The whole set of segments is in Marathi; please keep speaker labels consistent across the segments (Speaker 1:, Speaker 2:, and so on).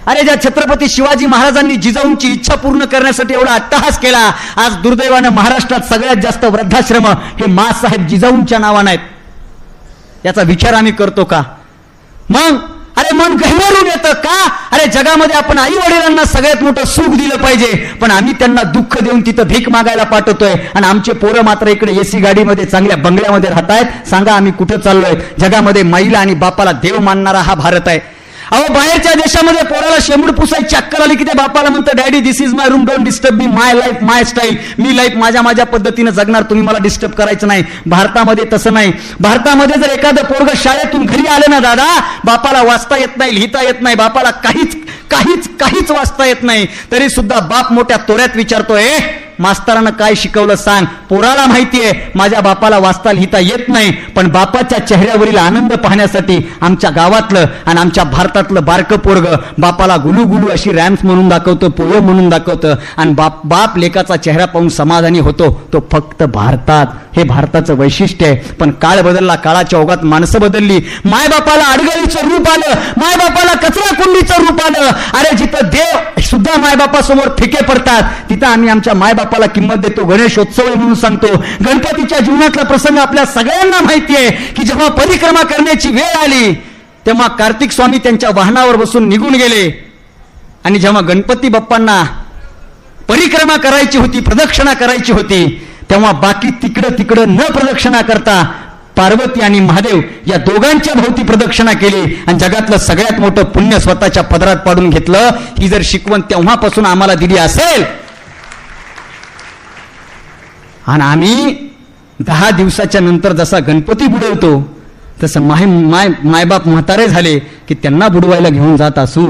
Speaker 1: अरे ज्या छत्रपती शिवाजी महाराजांनी जिजाऊंची इच्छा पूर्ण करण्यासाठी एवढा अट्टहास केला, आज दुर्दैवानं महाराष्ट्रात सगळ्यात जास्त वृद्धाश्रम हे माँसाहेब जिजाऊंच्या नावानं आहेत. याचा विचार आम्ही करतो का? मग अरे मन गहिवरून येतं का? अरे जगामध्ये आपण आई वडिलांना सगळ्यात मोठं सुख दिलं पाहिजे, पण आम्ही त्यांना दुःख देऊन तिथं भीक मागायला पाठवतोय आणि आमचे पोरं मात्र इकडे एसी गाडीमध्ये चांगल्या बंगल्यामध्ये राहतायत. सांगा आम्ही कुठं चाललोय? जगामध्ये महिला आणि बापाला देव मानणारा हा भारत आहे. अहो बाहेरच्या देशामध्ये पोराला शेंबूड पुसायची अक्कल आली की ते बापाला म्हणतं daddy this is my room, don't disturb me, my life my style, me life माझ्या पद्धतीनं जगणार, तुम्ही मला डिस्टर्ब करायचं नाही. भारतामध्ये तसं नाही. भारतामध्ये जर एखादं पोरग शाळेतून घरी आलं ना दादा, बापाला वाचता येत नाही, लिहिता येत नाही, बापाला काहीच वाचता येत नाही, तरी सुद्धा बाप मोठ्या तोऱ्यात विचारतोय मास्तरानं काय शिकवलं सांग. पोराला माहितीये माझ्या बापाला वाचता लिहिता येत नाही, पण बापाच्या चेहऱ्यावरील आनंद पाहण्यासाठी आमच्या गावातलं आणि आमच्या भारतातलं बारकं पोरग बापाला गुलू गुलू अशी रॅम्स म्हणून दाखवतं, पोयो म्हणून दाखवतं आणि बाप लेकाचा चेहरा पाहून समाधानी होतो. तो फक्त भारतात. हे भारताचं वैशिष्ट्य आहे. पण काळ बदलला, काळाच्या ओघात माणसं बदलली. मायबापाला अडगळीचं रूप आलं, मायबापाला कचरा कुंडीचं रूप आलं. अरे जिथं देव सुद्धा मायबापासमोर फिके पडतात, तिथं आम्ही आमच्या मायबापाला किंमत देतो. गणेशोत्सव म्हणून सांगतो. गणपतीच्या जीवनातला प्रसंग आपल्या सगळ्यांना माहिती आहे की जेव्हा परिक्रमा करण्याची वेळ आली तेव्हा कार्तिक स्वामी त्यांच्या वाहनावर बसून निघून गेले आणि जेव्हा गणपती बाप्पांना परिक्रमा करायची होती, प्रदक्षिणा करायची होती, तेव्हा बाकी तिकडं न प्रदक्षिणा करता पार्वती आणि महादेव या दोघांच्या भोवती प्रदक्षिणा केली आणि जगातलं सगळ्यात मोठं पुण्य स्वतःच्या पदरात पाडून घेतलं. ही जर शिकवण तेव्हापासून आम्हाला दिली असेल आणि आम्ही 10 दिवसाच्या नंतर जसा गणपती बुडवतो तसं मायबाप म्हातारे झाले की त्यांना बुडवायला घेऊन जात असू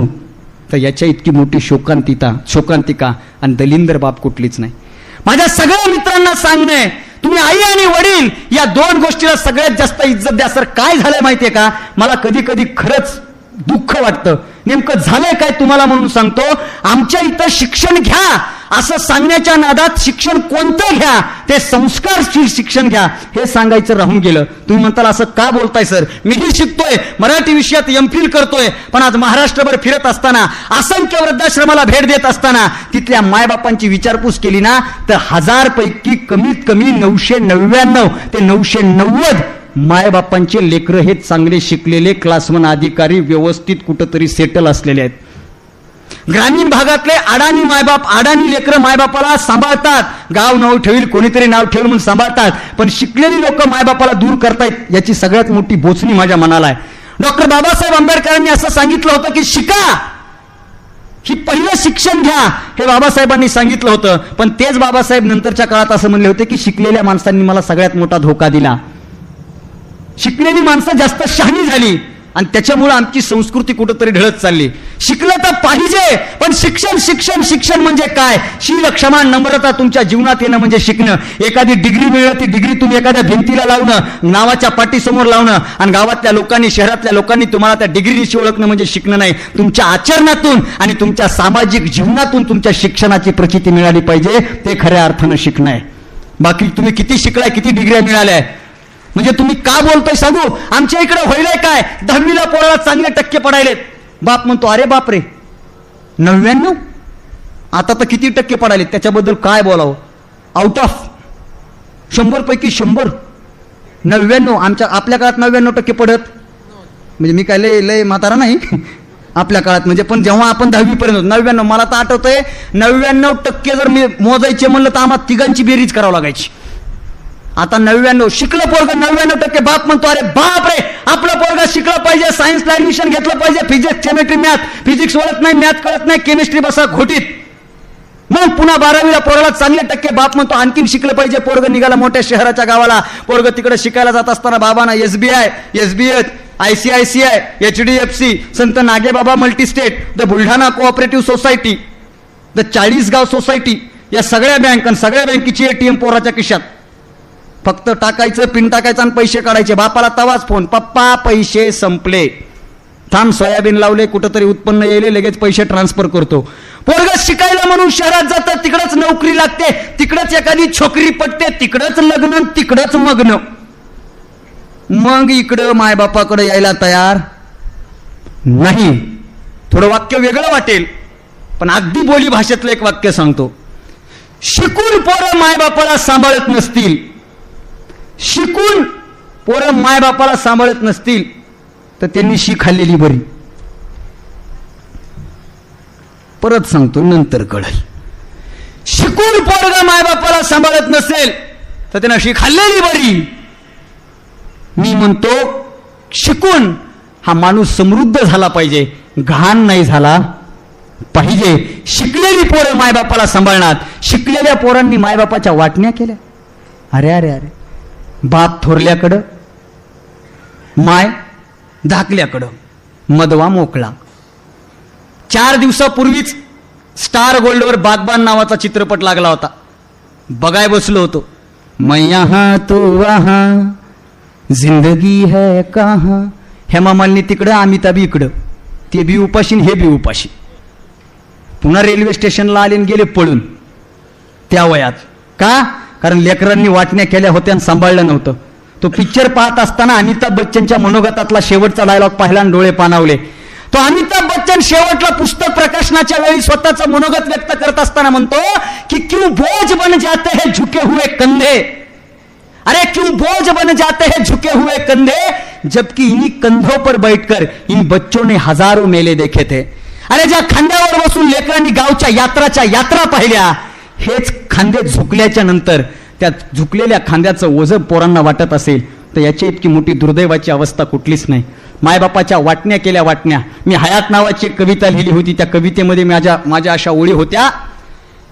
Speaker 1: तर याच्या इतकी मोठी शोकांतिका आणि दलिंदर बाप कुठलीच नाही. माझ्या सगळ्या मित्रांना सांगणे, तुम्ही आई आणि वडील या 2 गोष्टीला सगळ्यात जास्त इज्जत द्या. सर काय झालंय माहितीये का, मला कधी कधी खरंच दुःख वाटतं. नेमकं झालंय काय तुम्हाला म्हणून सांगतो. आमच्या इथं शिक्षण घ्या असं सांगण्याच्या नादात शिक्षण कोणतं घ्या, ते संस्कारशील शिक्षण घ्या हे सांगायचं राहून गेलं. तुम्ही म्हणताल असं का बोलताय सर, मीही शिकतोय, मराठी विषयात एमफिल करतोय, पण आज महाराष्ट्रभर फिरत असताना, असंख्य वृद्धाश्रमाला भेट देत असताना तिथल्या मायबापांची विचारपूस केली ना तर 1000 पैकी कमीत कमी 999 ते 990 मायबापांचे लेकरं हे चांगले शिकलेले क्लासवन अधिकारी व्यवस्थित कुठंतरी सेटल असलेले आहेत. ग्रामीण भागातले अडाणी मायबाप, अडाणी लेकरं मायबापाला सांभाळतात. गाव नाव ठेवील, कोणीतरी नाव ठेवील म्हणून सांभाळतात, पण शिकलेली लोक मायबापाला दूर करतायत याची सगळ्यात मोठी बोचणी माझ्या मनाला आहे. डॉक्टर बाबासाहेब आंबेडकरांनी असं सांगितलं होतं की शिका, ही पहिलं शिक्षण घ्या, हे बाबासाहेबांनी सांगितलं होतं. पण तेच बाबासाहेब नंतरच्या काळात असं म्हणले होते की शिकलेल्या माणसांनी मला सगळ्यात मोठा धोका दिला. शिकलेली माणसं जास्त शहाणी झाली आणि त्याच्यामुळे आमची संस्कृती कुठंतरी ढळत चालली. शिकलं तर पाहिजे, पण शिक्षण म्हणजे काय? शील, क्षमा, नम्रता तुमच्या जीवनात येणं म्हणजे शिकणं. एखादी डिग्री मिळणं, ती डिग्री तुम्ही एखाद्या भिंतीला लावणं, नावाच्या पाठीसमोर लावणं आणि गावातल्या लोकांनी, शहरातल्या लोकांनी तुम्हाला त्या डिग्रीशी ओळखणं म्हणजे शिकणं नाही. तुमच्या आचरणातून आणि तुमच्या सामाजिक जीवनातून तुमच्या शिक्षणाची प्रचिती मिळाली पाहिजे, ते खऱ्या अर्थानं शिकणं आहे. बाकी तुम्ही किती शिकलाय, किती डिग्र्या मिळाल्या म्हणजे तुम्ही का बोलतोय सांगू. आमच्या इकडे होईलय काय, 10वीला पोराला चांगले टक्के पडायलेत. बाप म्हणतो अरे बाप रे 99, आता तर किती टक्के पडायलेत, त्याच्याबद्दल काय बोलावं. आउट ऑफ 100 पैकी 100 99. आपल्या काळात 99% पडत म्हणजे मी काय लय म्हातारा नाही आपल्या काळात म्हणजे, पण जेव्हा आपण 10वी पर्यंत 99, मला तर आठवतंय 99% जर मी मोजायचे म्हणलं तर आम्हाला तिघांची बेरीज करावं लागायची. आता 99 शिकलं पोरग 99%. बाप म्हणतो अरे बाप रे आपलं पोरगा शिकलं पाहिजे, सायन्सला ऍडमिशन घेतलं पाहिजे, फिजिक्स, केमिस्ट्री, मॅथ, फिजिक्स वळत नाही, मॅथ कळत नाही, केमिस्ट्री बसा घोटीत. मग पुन्हा 12वीला पोराला चांगले टक्के. बाप म्हणतो आणखीन शिकलं पाहिजे. पोरग निघाला मोठ्या शहराच्या गावाला. पोरग तिकडे शिकायला जात असताना बाबांना SBI, SBH, ICICI, HDFC, Sant Nagebaba multistate, the Buldhana cooperative society, the 40गाव सोसायटी, या सगळ्या बँक आणि सगळ्या बँकेची ATM पोराच्या खिशात. फक्त टाकायचं, पिन टाकायचं आणि पैसे काढायचे. बापाला तवाच फोन, पप्पा पैसे संपले, थांब सोयाबीन लावले, कुठंतरी उत्पन्न येईल, लगेच पैसे ट्रान्सफर करतो. पोरग शिकायला म्हणून शहरात जातं, तिकडच नोकरी लागते, तिकडच एखादी छोकरी पटते, तिकडच लग्न, तिकडच मग्न. मग इकडं मायबापाकडे यायला तयार नाही. थोडं वाक्य वेगळं वाटेल, पण अगदी बोली भाषेतलं एक वाक्य सांगतो. शिकून पोरं मायबापाला सांभाळत नसतील, शिकून पोरं मायबापाला सांभाळत नसतील तर त्यांनी शी खाल्लेली बरी. परत सांगतो, नंतर कळेल. शिकून पोरगा मायबापाला सांभाळत नसेल तर त्यानं शी खाल्लेली बरी. मी म्हणतो शिकून हा माणूस समृद्ध झाला पाहिजे, घाण नाही झाला पाहिजे. शिकलेली पोरं मायबापाला सांभाळणार. शिकलेल्या पोरांनी मायबापाच्या वाटण्या केल्या. अरे अरे अरे, बाप थोरल्याकडं, माय धाकल्याकडं, मधवा मोकळा. 4 दिवसापूर्वीच स्टार गोल्डवर बागबान नावाचा चित्रपट लागला होता. बघाय बसलो होतो. मैं यहाँ तो वहाँ जिंदगी है कहाँ. हेमा मालिनी तिकडं, अमिताभ इकडं. ते बी उपाशी हे बी उपाशी. पुन्हा रेल्वे स्टेशनला आले आणि गेले पळून त्या वयात. का? कारण लेकरांनी वाटण्या केल्या होत्या आणि सांभाळलं नव्हतं. तो पिक्चर पाहत असताना अमिताभ बच्चनच्या मनोगतातला शेवटचा डायलॉग पाहिला आणि डोळे पाणावले. तो अमिताभ बच्चन शेवटला पुस्तक प्रकाशनाच्या वेळी स्वतःचं मनोगत व्यक्त करत असताना म्हणतो की क्यों बोझ बन जाते हैं झुके हुए कंधे. अरे क्यों बोझ बन जाते हैं झुके हुए कंधे, जबकि इन्हीं कंधों पर बैठकर इन बच्चों ने हजारों मेले देखे थे. अरे ज्या खांद्यावर बसून लेकरांनी गावच्या यात्रा पाहिल्या, हेच खांदे झुकल्याच्या नंतर त्या झुकलेल्या खांद्याचं ओझं पोरांना वाटत असेल तर याची इतकी मोठी दुर्दैवाची अवस्था कुठलीच नाही. मायबापाच्या वाटण्या केल्या वाटण्या. मी हयात नावाची एक कविता लिहिली होती. त्या कवितेमध्ये माझ्या अशा ओळी होत्या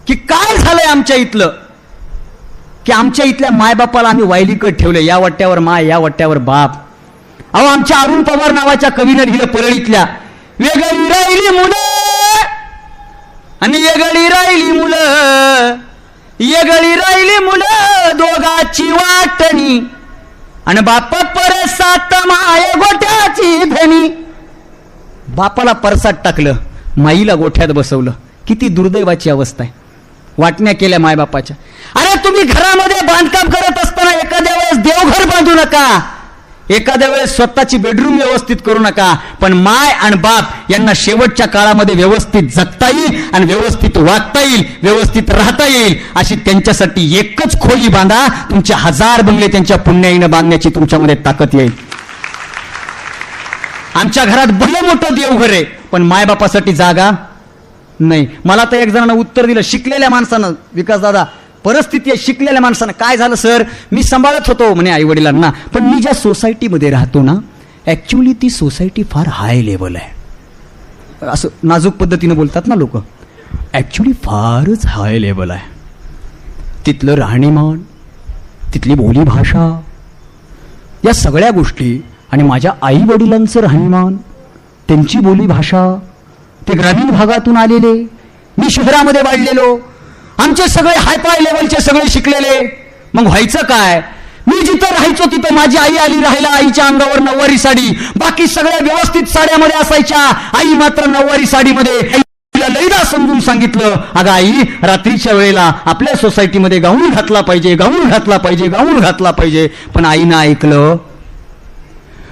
Speaker 1: की काय झालंय आमच्या इथलं, की आमच्या इथल्या मायबापाला आम्ही वायलीकड ठेवले. या वट्ट्यावर माय, या वट्ट्यावर बाप. अहो, आमच्या अरुण पवार नावाच्या कवीनं लिहिलं परळीतल्या, वेगळी राहिली मुलं आणि वेगळी राहिली मुलं, वेगळी राहिली मुलं दोघाची वाटणी आणि बाप परसात माय गोठ्याची धनी. बापाला परसात टाकलं, माईला गोठ्यात बसवलं. किती दुर्दैवाची अवस्था आहे. वाटण्या केल्या मायबापाच्या. अरे तुम्ही घरामध्ये बांधकाम करत असताना एखाद्या वेळेस देवघर बांधू नका, एखाद्या वेळेस स्वतःची बेडरूम व्यवस्थित करू नका, पण माय आणि बाप यांना शेवटच्या काळामध्ये व्यवस्थित जगता येईल आणि व्यवस्थित वागता येईल, व्यवस्थित राहता येईल अशी त्यांच्यासाठी एकच खोली बांधा. तुमचे 1000 बंगले त्यांच्या पुण्याईनं बांधण्याची तुमच्यामध्ये ताकद येईल. आमच्या घरात भलं मोठं देवघर आहे, पण मायबापासाठी जागा नाही. मला तर एक जणांना उत्तर दिलं, शिकलेल्या माणसानं, विकास दादा, परिस्थिती आहे शिकलेल्या माणसानं. काय झालं सर, मी सांभाळत होतो म्हणे आई वडिलांना, पण मी ज्या सोसायटीमध्ये राहतो ना, ऍक्च्युली ती सोसायटी फार हाय लेवल आहे. असं नाजूक पद्धतीनं बोलतात ना लोक. ऍक्च्युली फारच हाय लेवल आहे. तिथलं राहणीमान, तिथली बोली भाषा, या सगळ्या गोष्टी, आणि माझ्या आई वडिलांचं राहणीमान, त्यांची बोली भाषा, ते ग्रामीण भागातून आलेले, मी शहरामध्ये वाढलेलो, आमचे सगळे हायफाय लेवलचे सगळे शिकलेले. मग व्हायचं काय? मी जिथं राहायचो तिथं माझी आई आली राहायला, आईच्या अंगावर नऊवारी साडी, बाकी सगळ्या व्यवस्थित साड्यामध्ये असायच्या, आई मात्र नऊवारी साडीमध्ये. लईदा समजून सांगितलं, अगं आई, रात्रीच्या वेळेला आपल्या सोसायटीमध्ये गाऊन घातला पाहिजे, गाऊन घातला पाहिजे, गाऊन घातला पाहिजे. पण आईनं ऐकलं.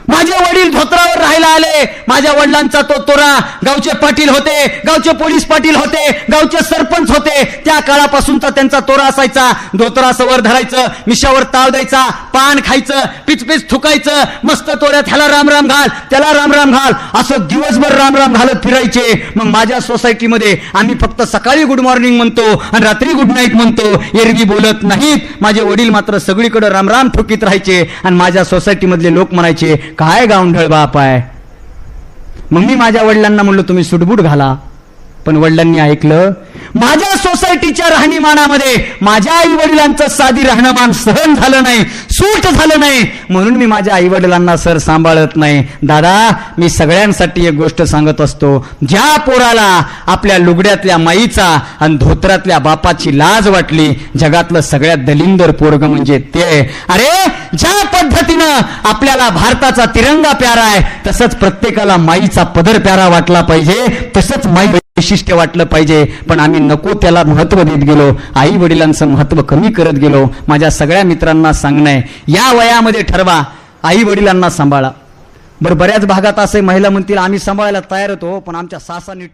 Speaker 1: माझे वडील धोत्रावर राहायला आले. माझ्या वडिलांचा तो तोरा गावचे पाटील होते, गावचे पोलीस पाटील होते, गावचे सरपंच होते. त्या काळापासूनचा त्यांचा तोरा असायचा. धोत्रा सवर धरायचं, मिशावर ताव द्यायचा, पान खायचं, पिचपिच थुकायचं, मस्त तोऱ्यात ह्याला राम राम घाल, त्याला राम राम घाल, असं दिवसभर राम राम घालत फिरायचे. मग माझ्या सोसायटीमध्ये आम्ही फक्त सकाळी गुड मॉर्निंग म्हणतो आणि रात्री गुड नाईट म्हणतो, एरवी बोलत नाहीत. माझे वडील मात्र सगळीकडे राम राम ठोकीत राहायचे आणि माझ्या सोसायटीमधले लोक म्हणायचे, काय गावंढळ बाप आहे. मग मी माझ्या वडिलांना म्हणलो, तुम्ही सुटबूट घाला. पण वडिलांनी ऐकलं. माझ्या सोसायटीच्या राहणीमानामध्ये माझ्या आई वडिलांचं साधी राहणीमान सहन झालं नाही, सूट झालं नाही, म्हणून मी माझ्या आई वडिलांना सर सांभाळत नाही. दादा, मी सगळ्यांसाठी एक गोष्ट सांगत असतो, ज्या पोराला आपल्या लुगड्यातल्या माईचा आणि धोत्रातल्या बापाची लाज वाटली, जगातलं सगळ्यात दलिंदर पोरग म्हणजे ते. अरे, ज्या पद्धतीनं आपल्याला भारताचा तिरंगा प्यारा आहे, तसंच प्रत्येकाला माईचा पदर प्यारा वाटला पाहिजे, तसंच माई वैशिष्ट्य वाटलं पाहिजे. पण आम्ही नको त्याला महत्व देत गेलो, आई वडिलांचं महत्व कमी करत गेलो. माझ्या सगळ्या मित्रांना सांगणं आहे, या वयामध्ये ठरवा, आई वडिलांना सांभाळा. बरं, बऱ्याच भागात असे महिला म्हणतील आम्ही सांभाळायला तयार होतो पण आमच्या सासांनी